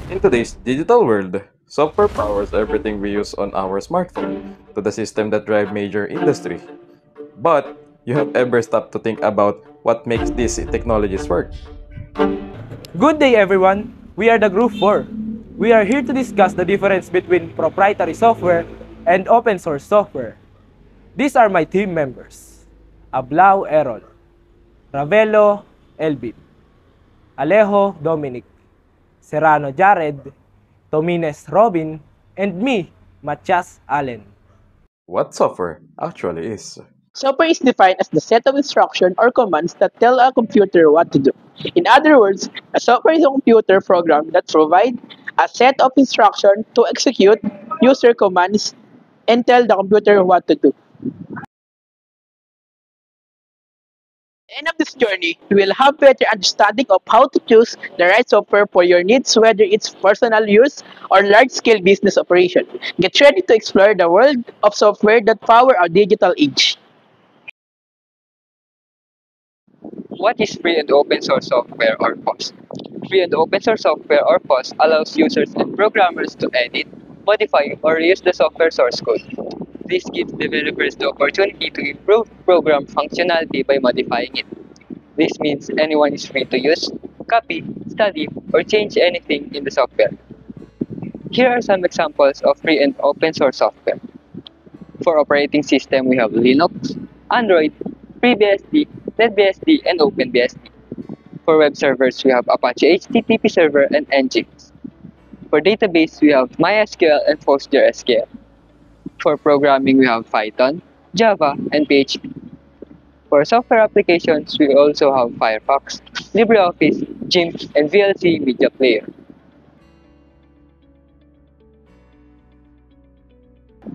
In today's digital world, software powers everything we use on our smartphone to the system that drive major industry. But you have ever stopped to think about what makes these technologies work? Good day everyone, we are the Group 4. We are here to discuss the difference between proprietary software and open source software. These are my team members. Ablao Errol, Ravelo Elvin, Alejo Dominic, Serrano Jared, Tomines Robin, and me, Matias Allen. What software actually is? Software is defined as the set of instructions or commands that tell a computer what to do. In other words, a software is a computer program that provides a set of instructions to execute user commands and tell the computer what to do. At the end of this journey, you will have better understanding of how to choose the right software for your needs, whether it's personal use or large-scale business operation. Get ready to explore the world of software that power our digital age. What is free and open source software or POS? Free and open source software or POS allows users and programmers to edit, modify, or reuse the software source code. This gives developers the opportunity to improve program functionality by modifying it. This means anyone is free to use, copy, study, or change anything in the software. Here are some examples of free and open source software. For operating system, we have Linux, Android, FreeBSD, NetBSD, and OpenBSD. For web servers, we have Apache HTTP Server and Nginx. For database, we have MySQL and PostgreSQL. For programming, we have Python, Java, and PHP. For software applications, we also have Firefox, LibreOffice, GIMP, and VLC Media Player.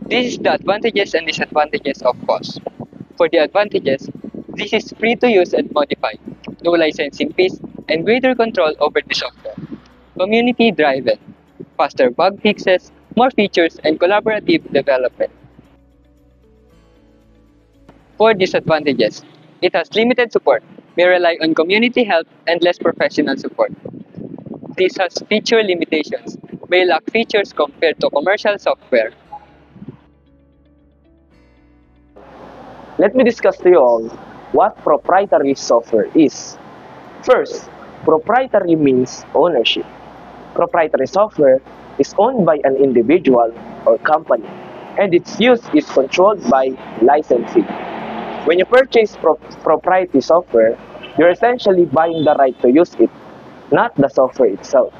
This is the advantages and disadvantages of POS. For the advantages, this is free to use and modify, no licensing fees, and greater control over the software. Community-driven, faster bug fixes, more features, and collaborative development. For disadvantages, it has limited support, may rely on community help and less professional support. This has feature limitations, may lack features compared to commercial software. Let me discuss to you all what proprietary software is. First, proprietary means ownership. Proprietary software is owned by an individual or company, and its use is controlled by licensing. When you purchase proprietary software, you're essentially buying the right to use it, not the software itself.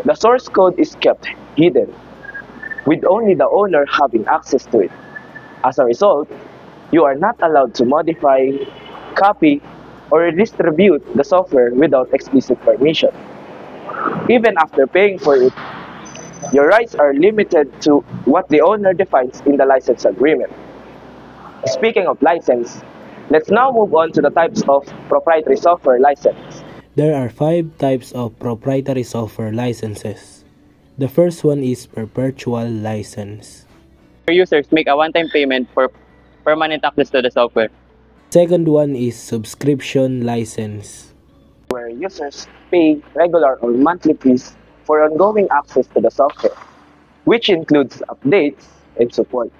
The source code is kept hidden, with only the owner having access to it. As a result, you are not allowed to modify, copy, or redistribute the software without explicit permission. Even after paying for it, your rights are limited to what the owner defines in the license agreement. Speaking of license, let's now move on to the types of proprietary software license. There are 5 types of proprietary software licenses. The first one is perpetual license. Users make a one-time payment for permanent access to the software. Second one is subscription license, where users pay regular or monthly fees for ongoing access to the software, which includes updates and support.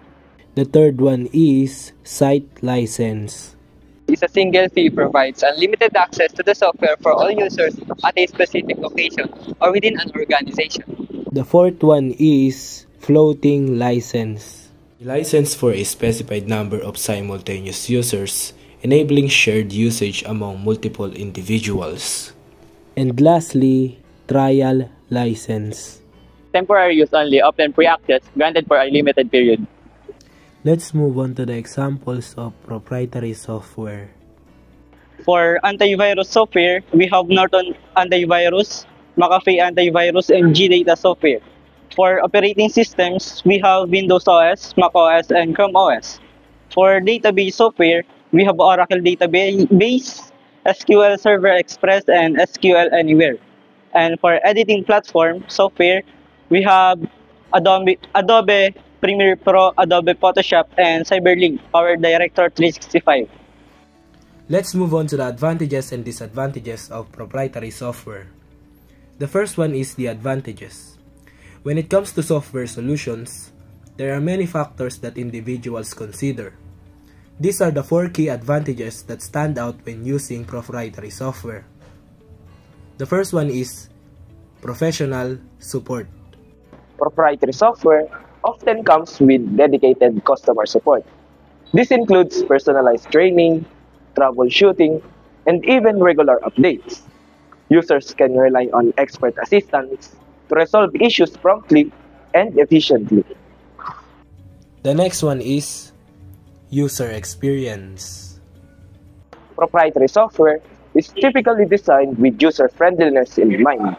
The third one is site license. It's a single fee provides unlimited access to the software for all users at a specific location or within an organization. The fourth one is floating license. License for a specified number of simultaneous users, enabling shared usage among multiple individuals. And lastly, trial license. Temporary use only, often free access, granted for a limited period. Let's move on to the examples of proprietary software. For antivirus software, we have Norton Antivirus, McAfee Antivirus, and GData software. For operating systems, we have Windows OS, Mac OS, and Chrome OS. For database software, we have Oracle Database, SQL Server Express, and SQL Anywhere. And for editing platform software, we have Adobe Premiere Pro, Adobe Photoshop, and Cyberlink, our Director 365. Let's move on to the advantages and disadvantages of proprietary software. The first one is the advantages. When it comes to software solutions, there are many factors that individuals consider. These are the 4 key advantages that stand out when using proprietary software. The first one is professional support. Proprietary software often comes with dedicated customer support. This includes personalized training, troubleshooting, and even regular updates. Users can rely on expert assistance to resolve issues promptly and efficiently. The next one is user experience. Proprietary software is typically designed with user-friendliness in mind,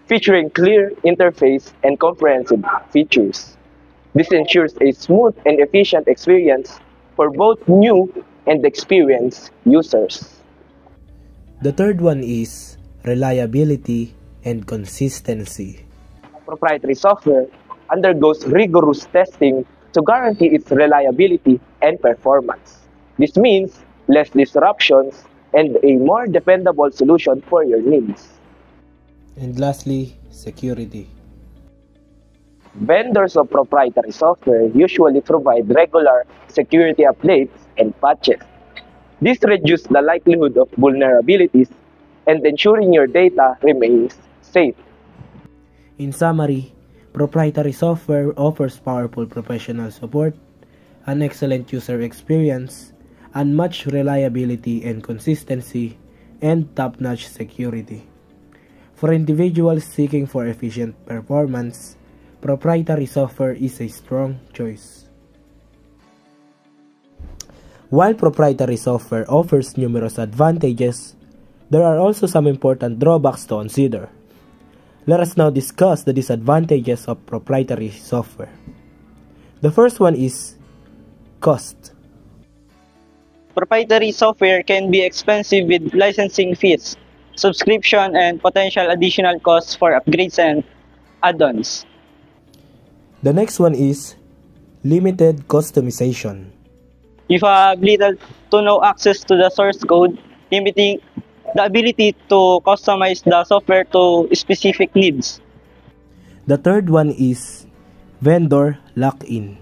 featuring clear interface and comprehensive features. This ensures a smooth and efficient experience for both new and experienced users. The third one is reliability and consistency. Proprietary software undergoes rigorous testing to guarantee its reliability and performance. This means less disruptions and a more dependable solution for your needs. And lastly, security. Vendors of proprietary software usually provide regular security updates and patches. This reduces the likelihood of vulnerabilities and ensuring your data remains safe. In summary, proprietary software offers powerful professional support, an excellent user experience, unmatched reliability and consistency, and top-notch security. For individuals seeking for efficient performance, proprietary software is a strong choice. While proprietary software offers numerous advantages, there are also some important drawbacks to consider. Let us now discuss the disadvantages of proprietary software. The first one is cost. Proprietary software can be expensive with licensing fees, subscription, and potential additional costs for upgrades and add-ons. The next one is limited customization. You have little to no access to the source code, limiting the ability to customize the software to specific needs. The third one is vendor lock-in.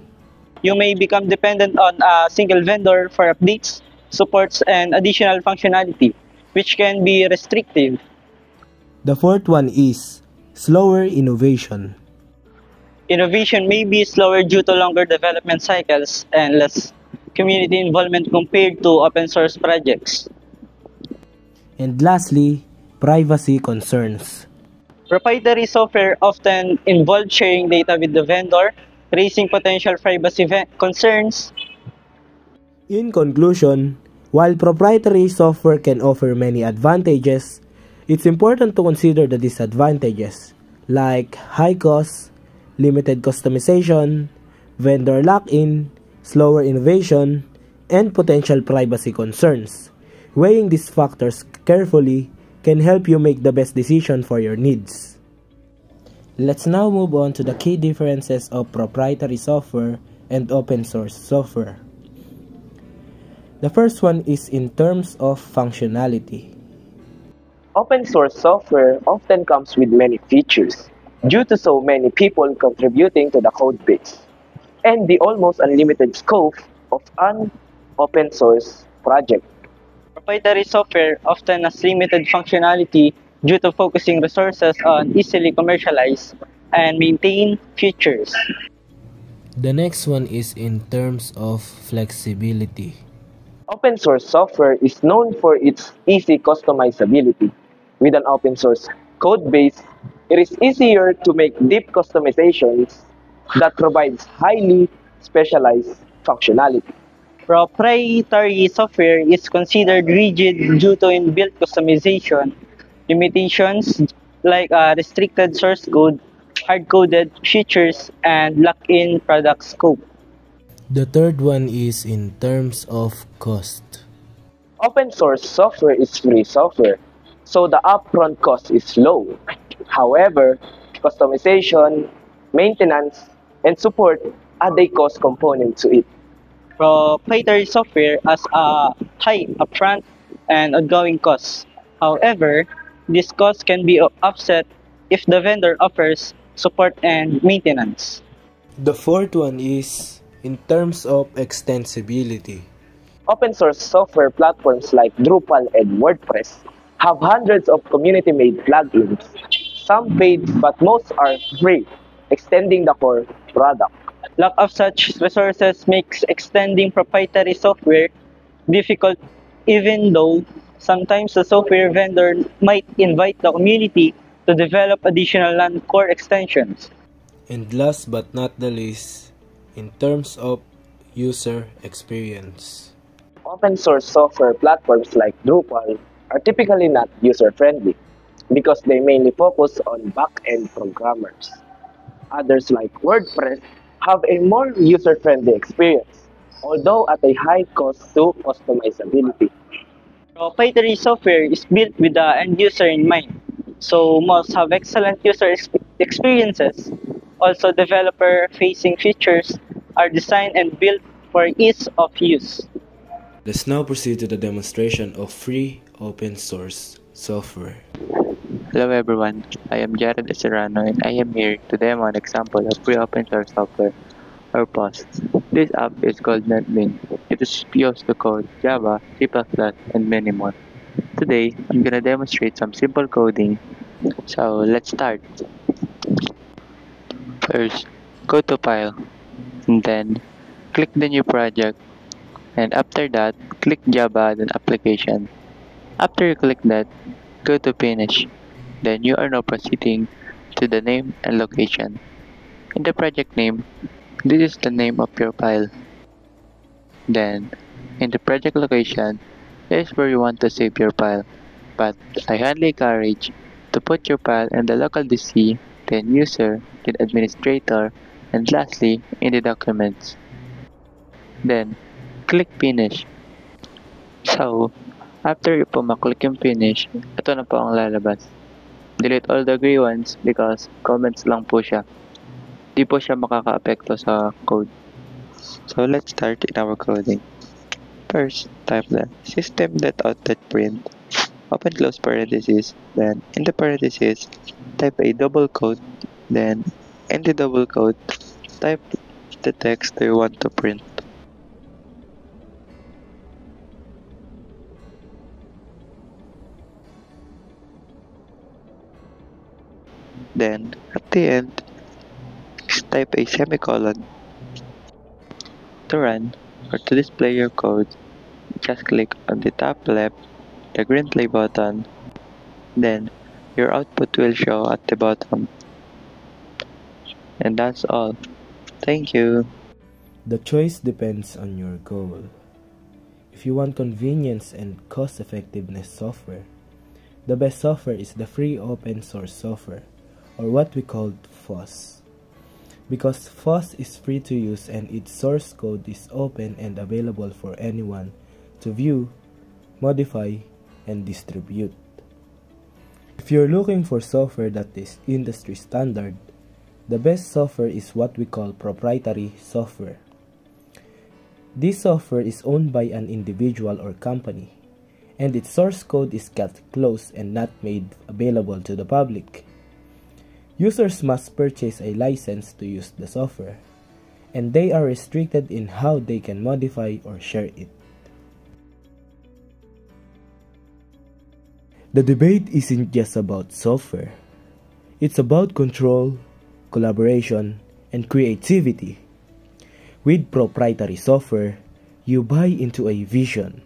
You may become dependent on a single vendor for updates, supports, and additional functionality, which can be restrictive. The fourth one is slower innovation. Innovation may be slower due to longer development cycles and less community involvement compared to open source projects. And lastly, privacy concerns. Proprietary software often involves sharing data with the vendor, raising potential privacy concerns. In conclusion, while proprietary software can offer many advantages, it's important to consider the disadvantages like high cost, limited customization, vendor lock-in, slower innovation, and potential privacy concerns. Weighing these factors carefully can help you make the best decision for your needs. Let's now move on to the key differences of proprietary software and open source software. The first one is in terms of functionality. Open source software often comes with many features due to so many people contributing to the code base and the almost unlimited scope of an open source project. Proprietary software often has limited functionality due to focusing resources on easily commercialized and maintain features. The next one is in terms of flexibility. Open source software is known for its easy customizability. With an open source code base, it is easier to make deep customizations that provides highly specialized functionality. Proprietary software is considered rigid due to inbuilt customization limitations like restricted source code, hard-coded features, and lock-in product scope. The third one is in terms of cost. Open source software is free software, so the upfront cost is low. However, customization, maintenance, and support add a cost component to it. Proprietary software has a high upfront and ongoing costs. However, this cost can be offset if the vendor offers support and maintenance. The fourth one is in terms of extensibility. Open source software platforms like Drupal and WordPress have hundreds of community-made plugins. Some paid, but most are free, extending the core product. Lack of such resources makes extending proprietary software difficult, even though sometimes the software vendor might invite the community to develop additional non-core extensions. And last but not the least, in terms of user experience. Open source software platforms like Drupal are typically not user-friendly because they mainly focus on back-end programmers. Others like WordPress have a more user-friendly experience, although at a high cost to customizability. Proprietary software is built with the end user in mind, so must have excellent user experiences. Also, developer-facing features are designed and built for ease of use. Let's now proceed to the demonstration of free open source software. Hello everyone, I am Jared Serrano and I am here to demo an example of free open source software or POS. This app is called NetBeans. It is used to code Java, C++, and many more. Today, I'm gonna demonstrate some simple coding. So let's start. First, go to File, and then click the new project, and after that, click Java then Application. After you click that, go to Finish. Then you are now proceeding to the name and location. In the project name, this is the name of your file. Then, in the project location, this is where you want to save your file. But I highly encourage to put your file in the local DC, then user, then administrator, and lastly, in the documents. Then, click Finish. So, after you po maklik yung Finish, ito na po ang lalabas. Delete all the gray ones because comments lang po siya. Di po siya makaka-apekto sa code. So let's start in our coding. First, type the system.out.print, open close parenthesis, then in the parenthesis, type a double quote, then in the double quote, type the text you want to print. Then, at the end, type a semicolon. To run or to display your code, just click on the top left, the green play button, then your output will show at the bottom. And that's all. Thank you. The choice depends on your goal. If you want convenience and cost-effectiveness software, the best software is the free open source software, or what we call FOSS. Because FOSS is free to use and its source code is open and available for anyone to view, modify, and distribute. If you're looking for software that is industry standard, the best software is what we call proprietary software. This software is owned by an individual or company, and its source code is kept close and not made available to the public. Users must purchase a license to use the software, and they are restricted in how they can modify or share it. The debate isn't just about software. It's about control, collaboration, and creativity. With proprietary software, you buy into a vision.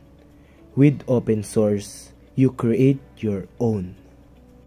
With open source, you create your own.